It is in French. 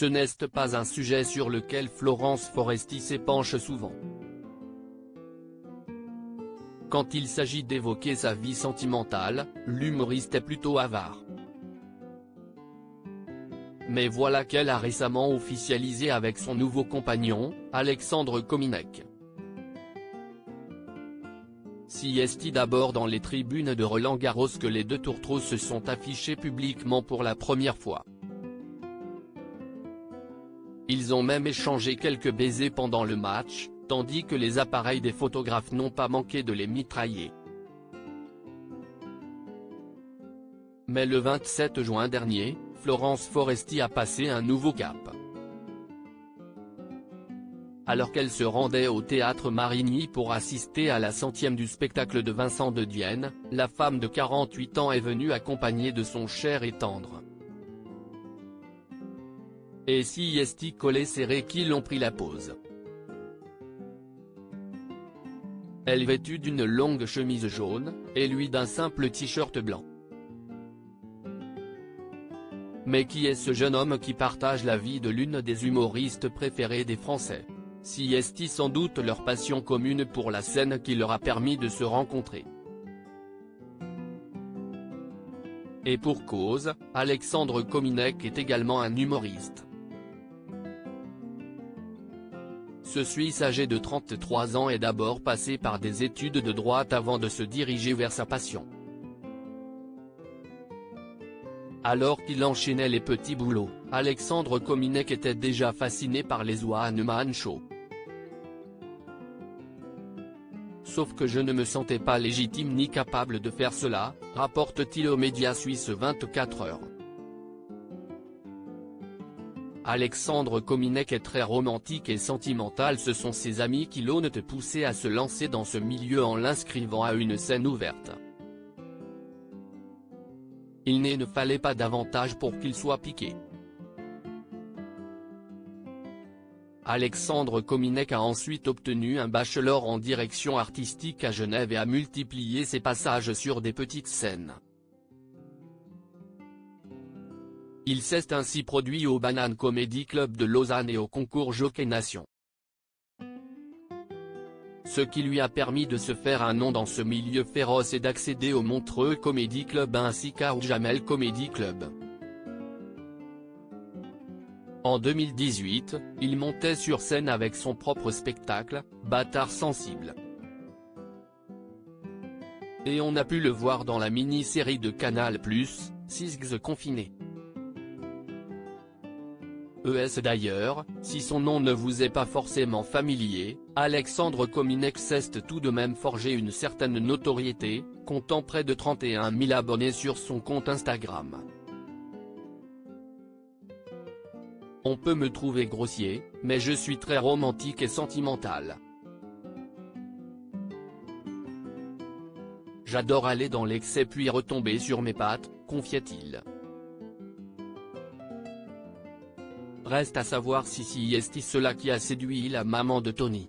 ce n'est pas un sujet sur lequel Florence Foresti s'épanche souvent. Quand il s'agit d'évoquer sa vie sentimentale, l'humoriste est plutôt avare. Mais voilà qu'elle a récemment officialisé avec son nouveau compagnon, Alexandre Kominek. Si est d'abord dans les tribunes de Roland-Garros que les deux tourtereaux se sont affichés publiquement pour la première fois. Ils ont même échangé quelques baisers pendant le match, tandis que les appareils des photographes n'ont pas manqué de les mitrailler. Mais le 27 juin dernier, Florence Foresti a passé un nouveau cap. Alors qu'elle se rendait au théâtre Marigny pour assister à la 100e du spectacle de Vincent de Dienne, la femme de 48 ans est venue accompagnée de son cher et tendre. Et si est collés serrés qui l'ont pris la pose. Elle vêtue d'une longue chemise jaune, et lui d'un simple t-shirt blanc. Mais qui est ce jeune homme qui partage la vie de l'une des humoristes préférées des Français? Si est sans doute leur passion commune pour la scène qui leur a permis de se rencontrer. Et pour cause, Alexandre Kominek est également un humoriste. Ce Suisse âgé de 33 ans est d'abord passé par des études de droit avant de se diriger vers sa passion. Alors qu'il enchaînait les petits boulots, Alexandre Kominek était déjà fasciné par les one-man shows. Sauf que je ne me sentais pas légitime ni capable de faire cela, rapporte-t-il aux médias suisses 24 heures. Alexandre Kominek est très romantique et sentimental, ce sont ses amis qui l'ont poussé à se lancer dans ce milieu en l'inscrivant à une scène ouverte. Il ne fallait pas davantage pour qu'il soit piqué. Alexandre Kominek a ensuite obtenu un bachelor en direction artistique à Genève et a multiplié ses passages sur des petites scènes. Il s'est ainsi produit au Banane Comedy Club de Lausanne et au concours Jockey Nation. Ce qui lui a permis de se faire un nom dans ce milieu féroce et d'accéder au Montreux Comedy Club ainsi qu'au Jamel Comedy Club. En 2018, il montait sur scène avec son propre spectacle, Bâtard sensible. Et on a pu le voir dans la mini-série de Canal+, Six confiné. D'ailleurs, si son nom ne vous est pas forcément familier, Alexandre Kominek s'est tout de même forgé une certaine notoriété, comptant près de 31 000 abonnés sur son compte Instagram. On peut me trouver grossier, mais je suis très romantique et sentimental. J'adore aller dans l'excès puis retomber sur mes pattes, confiait-il. Reste à savoir si c'est cela qui a séduit la maman de Tony.